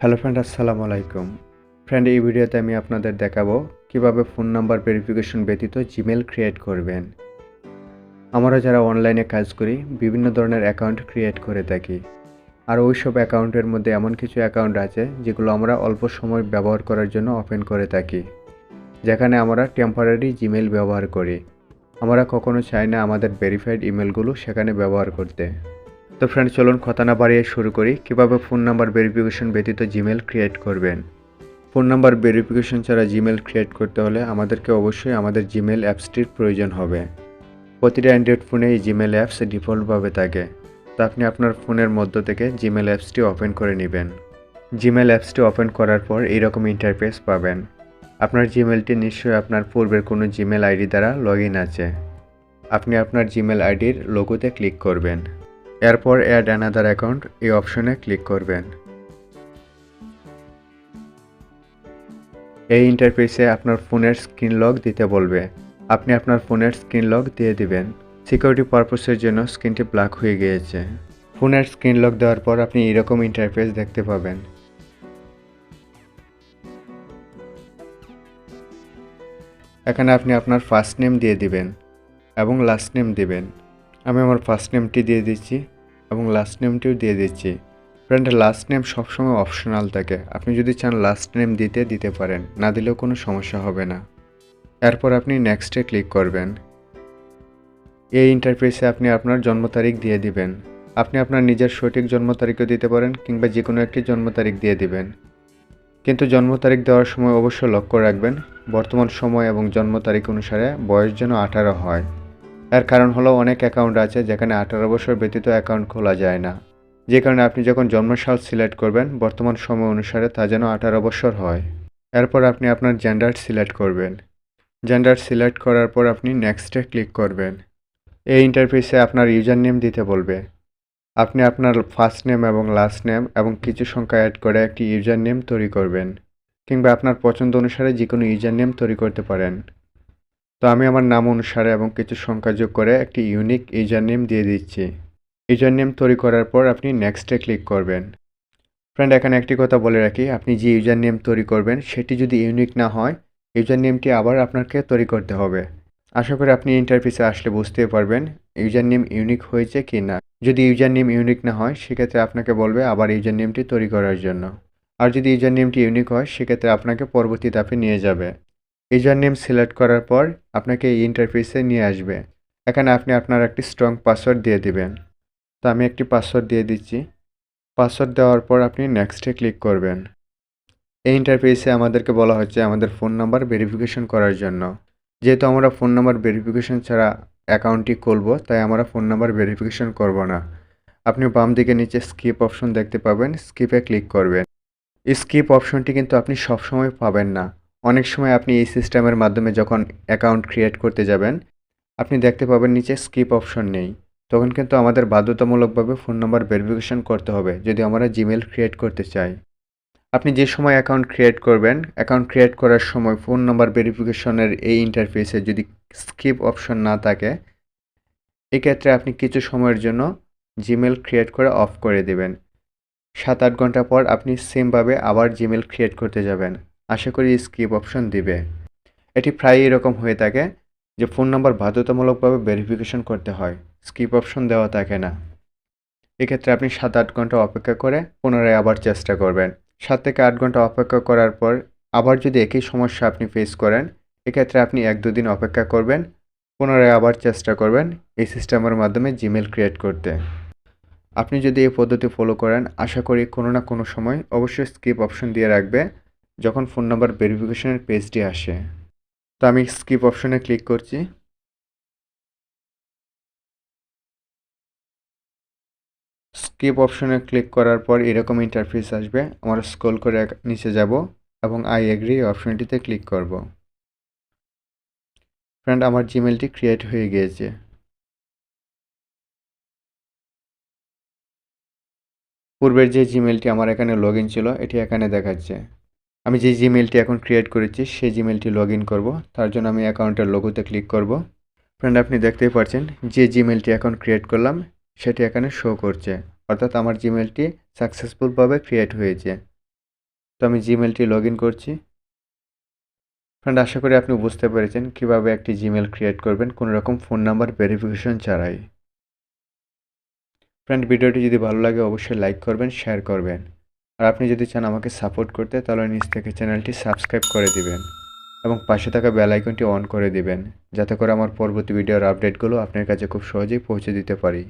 Hello friend, আসসালামু আলাইকুম। Friend, এই ভিডিওতে আমি আপনাদের দেখাবো কিভাবে ফোন নাম্বার ভেরিফিকেশন ব্যতীত জিমেল ক্রিয়েট করবেন। আমরা যারা অনলাইনে কাজ করি বিভিন্ন ধরনের অ্যাকাউন্ট ক্রিয়েট করে থাকি। আর ওইসব অ্যাকাউন্টের মধ্যে এমন কিছু অ্যাকাউন্ট আছে যেগুলো আমরা অল্প সময় ব্যবহার করার জন্য ওপেন করে থাকি, যেখানে আমরা টেম্পোরারি জিমেল ব্যবহার করি। আমরা কখনো চাই না আমাদের ভেরিফাইড ইমেলগুলো সেখানে ব্যবহার করতে। তো ফ্রেন্ড, চলুন কথা না বাড়িয়ে শুরু করি কিভাবে ফোন নাম্বার ভেরিফিকেশন ব্যতীত জিমেল ক্রিয়েট করবেন। ফোন নাম্বার ভেরিফিকেশন ছাড়া জিমেল ক্রিয়েট করতে হলে আমাদেরকে অবশ্যই আমাদের জিমেল অ্যাপসটির প্রয়োজন হবে। প্রতিটা অ্যান্ড্রয়েড ফোনে এই জিমেল অ্যাপস ডিফল্টভাবে থাকে। তো আপনি আপনার ফোনের মধ্য থেকে জিমেল অ্যাপসটি ওপেন করে নেবেন। জিমেল অ্যাপসটি ওপেন করার পর এইরকম ইন্টারফেস পাবেন। আপনার জিমেলটি নিশ্চয়ই আপনার পূর্বের কোনো জিমেল আইডি দ্বারা লগ ইন আছে। আপনি আপনার জিমেল আইডির লোগোতে ক্লিক করবেন। এরপর অ্যাড অ্যানাদার অ্যাকাউন্ট এই অপশনে ক্লিক করবেন। এই ইন্টারফেসে আপনার ফোনের স্ক্রিন লক দিতে বলবে। আপনি আপনার ফোনের স্ক্রিন লক দিয়ে দিবেন। সিকিউরিটি পারপসের জন্য স্ক্রিনটি ব্ল্যাক হয়ে গিয়েছে। ফোনের স্ক্রিন লক দেওয়ার পর আপনি এরকম ইন্টারফেস দেখতে পাবেন। এখানে আপনি আপনার ফার্স্ট নেম দিয়ে দিবেন এবং লাস্ট নেম দিবেন। আমি আমার ফার্স্ট নেমটি দিয়ে দিচ্ছি এবং লাস্ট নেমটিও দিয়ে দিচ্ছি। ফ্রেন্ড, লাস্ট নেম সবসময় অপশনাল থাকে। আপনি যদি চান লাস্ট নেম দিতে পারেন, না দিলেও কোনো সমস্যা হবে না। এরপর আপনি নেক্সটে ক্লিক করবেন। এই ইন্টারফেসে আপনি আপনার জন্ম তারিখ দিয়ে দিবেন। আপনি আপনার নিজের সঠিক জন্ম তারিখও দিতে পারেন কিংবা যে কোনো একটি জন্ম তারিখ দিয়ে দিবেন। কিন্তু জন্ম তারিখ দেওয়ার সময় অবশ্যই লক্ষ্য রাখবেন বর্তমান সময় এবং জন্ম তারিখ অনুসারে বয়স যেন 18 হয়। এর কারণ হলো অনেক অ্যাকাউন্ট আছে যেখানে 18 বছর ব্যতীত অ্যাকাউন্ট খোলা যায় না, যে কারণে আপনি যখন জন্মসাল সিলেক্ট করবেন বর্তমান সময় অনুসারে তা যেন 18 বছর হয়। এরপর আপনি আপনার জেন্ডার সিলেক্ট করবেন। জেন্ডার সিলেক্ট করার পর আপনি নেক্সটে ক্লিক করবেন। এই ইন্টারফেসে আপনার ইউজার নেম দিতে বলবে। আপনি আপনার ফার্স্ট নেম এবং লাস্ট নেম এবং কিছু সংখ্যা অ্যাড করে একটি ইউজার নেম তৈরি করবেন, কিংবা আপনার পছন্দ অনুসারে যে কোনো ইউজার নেম তৈরি করতে পারেন। তো আমি আমার নাম অনুসারে এবং কিছু সংখ্যা যোগ করে একটি ইউনিক ইউজার নেম দিয়ে দিচ্ছি। ইউজার নেম তৈরি করার পর আপনি নেক্সটে ক্লিক করবেন। ফ্রেন্ড, এখানে একটি কথা বলে রাখি, আপনি যে ইউজার নেম তৈরি করবেন সেটি যদি ইউনিক না হয়, ইউজার নেমটি আবার আপনাকে তৈরি করতে হবে। আশা করি আপনি ইন্টারফেসে আসলে বুঝতে পারবেন ইউজার নেম ইউনিক হয়েছে কি না। যদি ইউজার নেম ইউনিক না হয় সেক্ষেত্রে আপনাকে বলবে আবার ইউজার নেমটি তৈরি করার জন্য। আর যদি ইউজার নেমটি ইউনিক হয় সেক্ষেত্রে আপনাকে পরবর্তী ধাপে নিয়ে যাবে। ইউজার নেম সিলেক্ট করার পর আপনাকে এই ইন্টারফেসে নিয়ে আসবে। এখানে আপনি আপনার একটি স্ট্রং পাসওয়ার্ড দিয়ে দিবেন। তো আমি একটি পাসওয়ার্ড দিয়ে দিচ্ছি। পাসওয়ার্ড দেওয়ার পর আপনি নেক্সটে ক্লিক করবেন। এই ইন্টারফেসে আমাদেরকে বলা হচ্ছে আমাদের ফোন নাম্বার ভেরিফিকেশন করার জন্য। যেহেতু আমরা ফোন নাম্বার ভেরিফিকেশন ছাড়া অ্যাকাউন্টটি খুলব, তাই আমরা ফোন নাম্বার ভেরিফিকেশন করব না। আপনি বাম দিকে নিচে স্কিপ অপশন দেখতে পাবেন, স্কিপে ক্লিক করবেন। স্কিপ অপশনটি কিন্তু আপনি সবসময় পাবেন না। অনেক সময় আপনি এই সিস্টেমের মাধ্যমে যখন অ্যাকাউন্ট ক্রিয়েট করতে যাবেন, আপনি দেখতে পাবেন নিচে স্কিপ অপশন নেই। তখন কিন্তু আমাদের বাধ্যতামূলকভাবে ফোন নাম্বার ভেরিফিকেশন করতে হবে যদি আমরা জিমেল ক্রিয়েট করতে চাই। আপনি যে সময় অ্যাকাউন্ট ক্রিয়েট করবেন, অ্যাকাউন্ট ক্রিয়েট করার সময় ফোন নাম্বার ভেরিফিকেশনের এই ইন্টারফেসে যদি স্কিপ অপশন না থাকে, এক্ষেত্রে আপনি কিছু সময়ের জন্য জিমেল ক্রিয়েট করে অফ করে দেবেন। 7-8 ঘন্টা পর আপনি সেমভাবে আবার জিমেল ক্রিয়েট করতে যাবেন। আশা করি স্কিপ অপশন দিবে। এটি প্রায়ই এরকম হয়ে থাকে যে ফোন নাম্বার বাধ্যতামূলকভাবে ভেরিফিকেশন করতে হয়, স্কিপ অপশন দেওয়া থাকে না। এক্ষেত্রে আপনি 7-8 ঘন্টা অপেক্ষা করে পুনরায় আবার চেষ্টা করবেন। 7 থেকে 8 ঘন্টা অপেক্ষা করার পর আবার যদি একই সমস্যা আপনি ফেস করেন, এক্ষেত্রে আপনি 1-2 দিন অপেক্ষা করবেন, পুনরায় আবার চেষ্টা করবেন এই সিস্টেমের মাধ্যমে জিমেল ক্রিয়েট করতে। আপনি যদি এই পদ্ধতি ফলো করেন, আশা করি কোনো না কোনো সময় অবশ্যই স্কিপ অপশন দিয়ে রাখবে যখন ফোন নাম্বার ভেরিফিকেশনের পেজটি আসে। তো আমি স্কিপ অপশনে ক্লিক করছি। স্কিপ অপশনে ক্লিক করার পর এরকম ইন্টারফেস আসবে। আমরা স্ক্রল করে নিচে যাব এবং আই এগ্রি অপশনটিতে ক্লিক করব। ফ্রেন্ড, আমার জিমেলটি ক্রিয়েট হয়ে গিয়েছে। পূর্বের যে জিমেলটি আমার এখানে লগ ইন ছিল এটি এখানে দেখাচ্ছে। আমি যে জিমেলটি এখন ক্রিয়েট করেছি সেই জিমেলটি লগ ইন করবো। তার জন্য আমি অ্যাকাউন্টের লোগোতে ক্লিক করব। ফ্রেন্ড, আপনি দেখতেই পাচ্ছেন যে জিমেলটি এখন ক্রিয়েট করলাম সেটি এখানে শো করছে, অর্থাৎ আমার জিমেলটি সাকসেসফুলভাবে ক্রিয়েট হয়েছে। আমি জিমেলটি লগ ইন করছি। ফ্রেন্ড, আশা করি আপনি বুঝতে পেরেছেন কীভাবে একটি জিমেল ক্রিয়েট করবেন কোনো রকম ফোন নাম্বার ভেরিফিকেশন ছাড়াই। ফ্রেন্ড, ভিডিওটি যদি ভালো লাগে অবশ্যই লাইক করবেন, শেয়ার করবেন। আর আপনি যদি চান আমাকে সাপোর্ট করতে তাহলে নিচ থেকে চ্যানেলটি সাবস্ক্রাইব করে দিবেন এবং পাশে থাকা বেল আইকনটি অন করে দিবেন, যাতে করে আমার পরবর্তী ভিডিওর আপডেটগুলো আপনার কাছে খুব সহজেই পৌঁছে দিতে পারি।